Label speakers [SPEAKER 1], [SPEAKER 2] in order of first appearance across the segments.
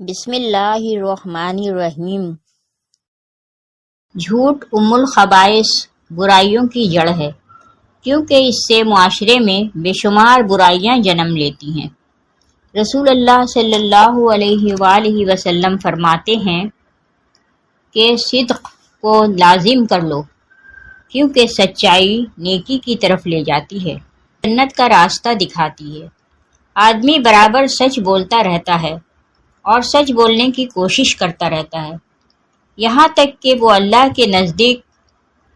[SPEAKER 1] بسم اللہ الرحمن الرحیم۔ جھوٹ ام الخبائث برائیوں کی جڑ ہے، کیونکہ اس سے معاشرے میں بے شمار برائیاں جنم لیتی ہیں۔ رسول اللہ صلی اللہ علیہ وآلہ وسلم فرماتے ہیں کہ صدق کو لازم کر لو، کیونکہ سچائی نیکی کی طرف لے جاتی ہے، جنت کا راستہ دکھاتی ہے۔ آدمی برابر سچ بولتا رہتا ہے اور سچ بولنے کی کوشش کرتا رہتا ہے، یہاں تک کہ وہ اللہ کے نزدیک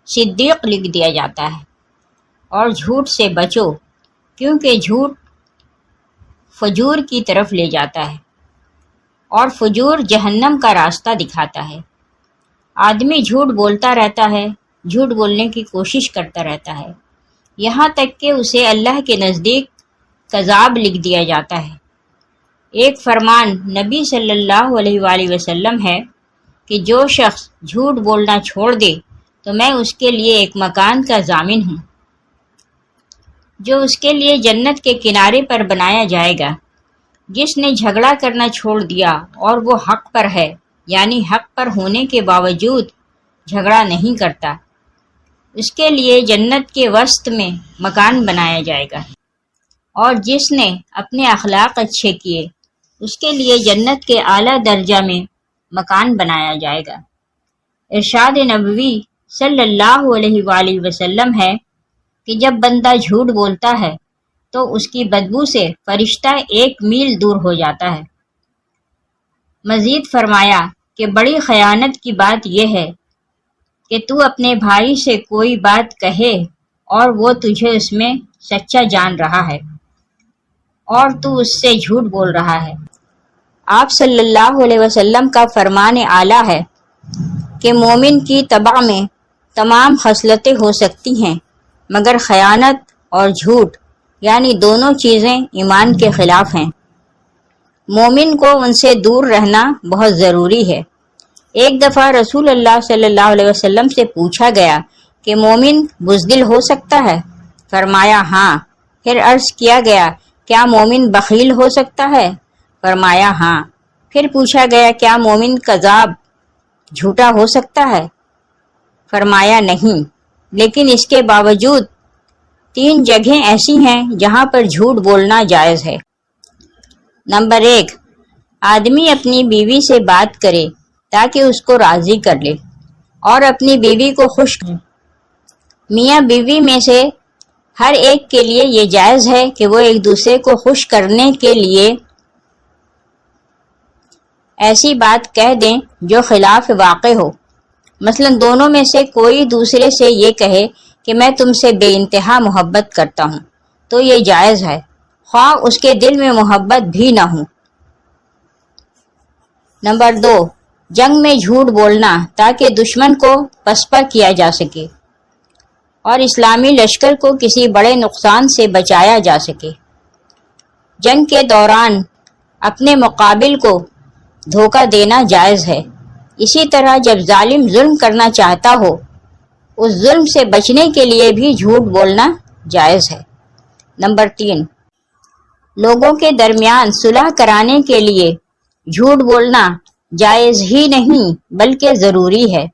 [SPEAKER 1] صدیق لکھ دیا جاتا ہے۔ اور جھوٹ سے بچو، کیونکہ جھوٹ فجور کی طرف لے جاتا ہے اور فجور جہنم کا راستہ دکھاتا ہے۔ آدمی جھوٹ بولتا رہتا ہے، جھوٹ بولنے کی کوشش کرتا رہتا ہے، یہاں تک کہ اسے اللہ کے نزدیک کذاب لکھ دیا جاتا ہے۔ ایک فرمان نبی صلی اللہ علیہ وآلہ وسلم ہے کہ جو شخص جھوٹ بولنا چھوڑ دے تو میں اس کے لیے ایک مکان کا ضامن ہوں، جو اس کے لیے جنت کے کنارے پر بنایا جائے گا۔ جس نے جھگڑا کرنا چھوڑ دیا اور وہ حق پر ہے، یعنی حق پر ہونے کے باوجود جھگڑا نہیں کرتا، اس کے لیے جنت کے وسط میں مکان بنایا جائے گا۔ اور جس نے اپنے اخلاق اچھے کیے، اس کے لیے جنت کے اعلیٰ درجہ میں مکان بنایا جائے گا۔ ارشاد نبوی صلی اللہ علیہ وآلہ وسلم ہے کہ جب بندہ جھوٹ بولتا ہے تو اس کی بدبو سے فرشتہ 1 میل دور ہو جاتا ہے۔ مزید فرمایا کہ بڑی خیانت کی بات یہ ہے کہ تو اپنے بھائی سے کوئی بات کہے اور وہ تجھے اس میں سچا جان رہا ہے اور تو اس سے جھوٹ بول رہا ہے۔ آپ صلی اللہ علیہ وسلم کا فرمان اعلیٰ ہے کہ مومن کی طبع میں تمام خصلتیں ہو سکتی ہیں، مگر خیانت اور جھوٹ یعنی دونوں چیزیں ایمان کے خلاف ہیں۔ مومن کو ان سے دور رہنا بہت ضروری ہے۔ ایک دفعہ رسول اللہ صلی اللہ علیہ وسلم سے پوچھا گیا کہ مومن بزدل ہو سکتا ہے؟ فرمایا ہاں۔ پھر عرض کیا گیا کیا مومن بخیل ہو سکتا ہے؟ فرمایا ہاں۔ پھر پوچھا گیا کیا مومن کذاب جھوٹا ہو سکتا ہے؟ فرمایا نہیں، لیکن اس کے باوجود 3 جگہیں ایسی ہیں جہاں پر جھوٹ بولنا جائز ہے۔ نمبر 1، آدمی اپنی بیوی سے بات کرے تاکہ اس کو راضی کر لے اور اپنی بیوی کو خوش کرے۔ میاں بیوی میں سے ہر ایک کے لیے یہ جائز ہے کہ وہ ایک دوسرے کو خوش کرنے کے لیے ایسی بات کہہ دیں جو خلاف واقع ہو۔ مثلا دونوں میں سے کوئی دوسرے سے یہ کہے کہ میں تم سے بے انتہا محبت کرتا ہوں، تو یہ جائز ہے، خواہ اس کے دل میں محبت بھی نہ ہو۔ نمبر 2، جنگ میں جھوٹ بولنا تاکہ دشمن کو پسپا کیا جا سکے اور اسلامی لشکر کو کسی بڑے نقصان سے بچایا جا سکے۔ جنگ کے دوران اپنے مقابل کو دھوکہ دینا جائز ہے۔ اسی طرح جب ظالم ظلم کرنا چاہتا ہو، اس ظلم سے بچنے کے لیے بھی جھوٹ بولنا جائز ہے۔ نمبر 3، لوگوں کے درمیان صلح کرانے کے لیے جھوٹ بولنا جائز ہی نہیں بلکہ ضروری ہے،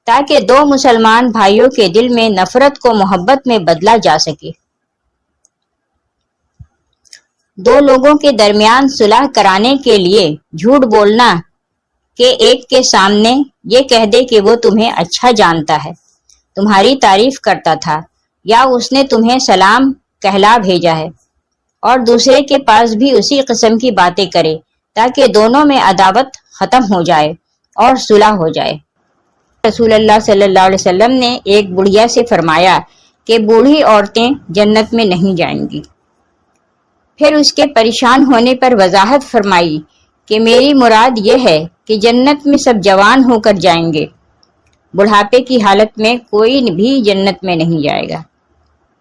[SPEAKER 1] تاکہ 2 مسلمان بھائیوں کے دل میں نفرت کو محبت میں بدلا جا سکے۔ 2 لوگوں کے درمیان صلح کرانے کے لیے جھوٹ بولنا کہ ایک کے سامنے یہ کہہ دے کہ وہ تمہیں اچھا جانتا ہے، تمہاری تعریف کرتا تھا، یا اس نے تمہیں سلام کہلا بھیجا ہے، اور دوسرے کے پاس بھی اسی قسم کی باتیں کرے تاکہ دونوں میں عداوت ختم ہو جائے اور صلح ہو جائے۔ رسول اللہ صلی اللہ علیہ وسلم نے ایک بڑھیا سے فرمایا کہ بوڑھی عورتیں جنت میں نہیں جائیں گی۔ پھر اس کے پریشان ہونے پر وضاحت فرمائی کہ میری مراد یہ ہے کہ جنت میں سب جوان ہو کر جائیں گے، بڑھاپے کی حالت میں کوئی بھی جنت میں نہیں جائے گا۔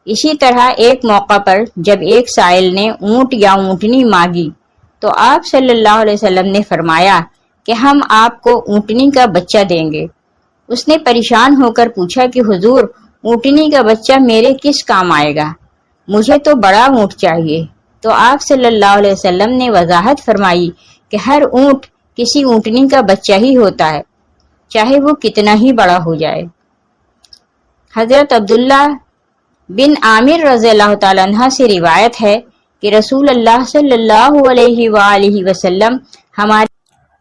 [SPEAKER 1] اسی طرح ایک موقع پر جب ایک سائل نے اونٹ یا اونٹنی مانگی تو آپ صلی اللہ علیہ وسلم نے فرمایا کہ ہم آپ کو اونٹنی کا بچہ دیں گے۔ اس نے پریشان ہو کر پوچھا کہ حضور، اونٹنی کا بچہ میرے کس کام آئے گا؟ مجھے تو بڑا اونٹ چاہیے۔ تو آپ صلی اللہ علیہ وسلم نے وضاحت فرمائی کہ ہر اونٹ کسی اونٹنی کا بچہ ہی ہوتا ہے، چاہے وہ کتنا ہی بڑا ہو جائے۔ حضرت عبداللہ بن عامر رضی اللہ تعالیٰ عنہ سے روایت ہے کہ رسول اللہ صلی اللہ علیہ وآلہ وسلم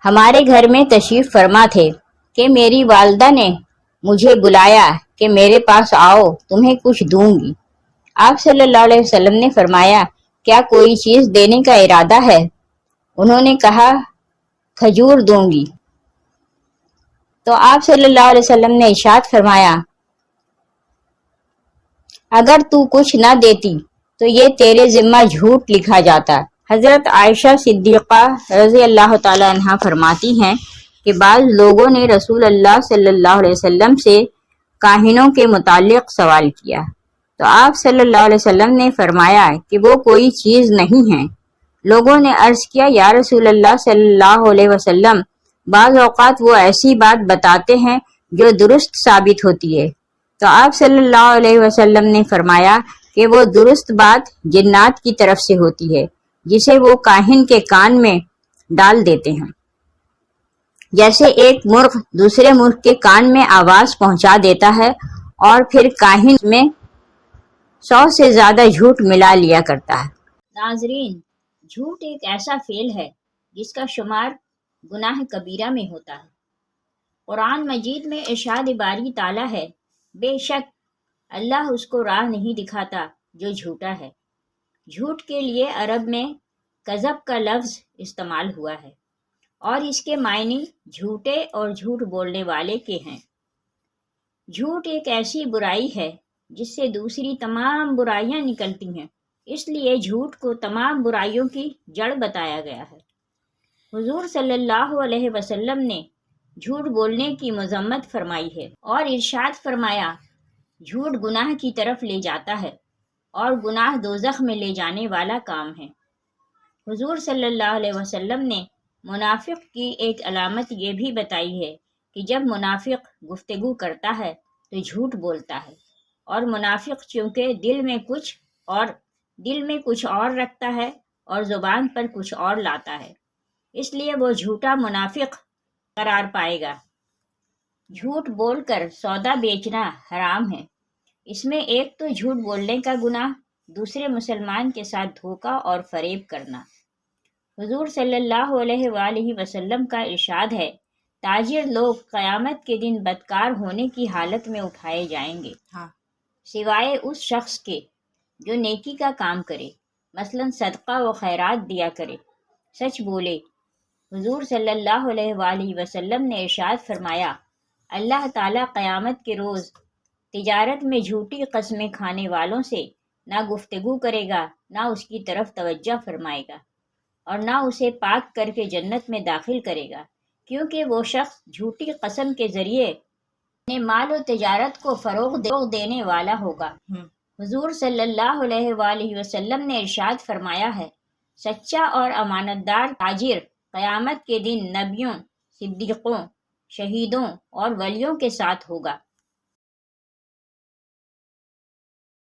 [SPEAKER 1] ہمارے گھر میں تشریف فرما تھے کہ میری والدہ نے مجھے بلایا کہ میرے پاس آؤ، تمہیں کچھ دوں گی۔ آپ صلی اللہ علیہ وسلم نے فرمایا، کیا کوئی چیز دینے کا ارادہ ہے؟ انہوں نے کہا، کھجور دوں گی۔ تو آپ صلی اللہ علیہ وسلم نے ارشاد فرمایا، اگر تو کچھ نہ دیتی تو یہ تیرے ذمہ جھوٹ لکھا جاتا۔ حضرت عائشہ صدیقہ رضی اللہ تعالی عنہا فرماتی ہیں کہ بعض لوگوں نے رسول اللہ صلی اللہ علیہ وسلم سے کاہنوں کے متعلق سوال کیا تو آپ صلی اللہ علیہ وسلم نے فرمایا کہ وہ کوئی چیز نہیں ہے۔ لوگوں نے عرض کیا، یا رسول اللہ صلی اللہ علیہ وسلم، بعض اوقات وہ ایسی بات بتاتے ہیں جو درست ثابت ہوتی ہے۔ تو آپ صلی اللہ علیہ وسلم نے فرمایا کہ وہ درست بات جنات کی طرف سے ہوتی ہے، جسے وہ کاہن کے کان میں ڈال دیتے ہیں، جیسے ایک مرغ دوسرے مرغ کے کان میں آواز پہنچا دیتا ہے اور پھر کاہن میں 100 سے زیادہ جھوٹ ملا لیا کرتا ہے۔ ناظرین، جھوٹ ایک ایسا فعل ہے جس کا شمار گناہ کبیرہ میں ہوتا ہے۔ قرآن مجید میں ارشاد باری تعالیٰ ہے، بے شک اللہ اس کو راہ نہیں دکھاتا جو جھوٹا ہے۔ جھوٹ کے لیے عرب میں کذب کا لفظ استعمال ہوا ہے اور اس کے معنی جھوٹے اور جھوٹ بولنے والے کے ہیں۔ جھوٹ ایک ایسی برائی ہے جس سے دوسری تمام برائیاں نکلتی ہیں، اس لیے جھوٹ کو تمام برائیوں کی جڑ بتایا گیا ہے۔ حضور صلی اللہ علیہ وسلم نے جھوٹ بولنے کی مذمت فرمائی ہے اور ارشاد فرمایا، جھوٹ گناہ کی طرف لے جاتا ہے اور گناہ دوزخ میں لے جانے والا کام ہے۔ حضور صلی اللہ علیہ وسلم نے منافق کی ایک علامت یہ بھی بتائی ہے کہ جب منافق گفتگو کرتا ہے تو جھوٹ بولتا ہے، اور منافق چونکہ دل میں کچھ اور رکھتا ہے اور زبان پر کچھ اور لاتا ہے، اس لیے وہ جھوٹا منافق قرار پائے گا۔ جھوٹ بول کر سودا بیچنا حرام ہے۔ اس میں ایک تو جھوٹ بولنے کا گناہ، دوسرے مسلمان کے ساتھ دھوکہ اور فریب کرنا۔ حضور صلی اللہ علیہ وآلہ وسلم کا ارشاد ہے، تاجر لوگ قیامت کے دن بدکار ہونے کی حالت میں اٹھائے جائیں گے، سوائے اس شخص کے جو نیکی کا کام کرے، مثلا صدقہ و خیرات دیا کرے، سچ بولے۔ حضور صلی اللہ علیہ وآلہ وسلم نے ارشاد فرمایا، اللہ تعالیٰ قیامت کے روز تجارت میں جھوٹی قسمیں کھانے والوں سے نہ گفتگو کرے گا، نہ اس کی طرف توجہ فرمائے گا، اور نہ اسے پاک کر کے جنت میں داخل کرے گا، کیونکہ وہ شخص جھوٹی قسم کے ذریعے اپنے مال و تجارت کو فروغ دینے والا ہوگا۔ حضور صلی اللہ علیہ وآلہ وسلم نے ارشاد فرمایا ہے، سچا اور امانت دار تاجر قیامت کے دن نبیوں، صدیقوں، شہیدوں اور ولیوں کے ساتھ ہوگا۔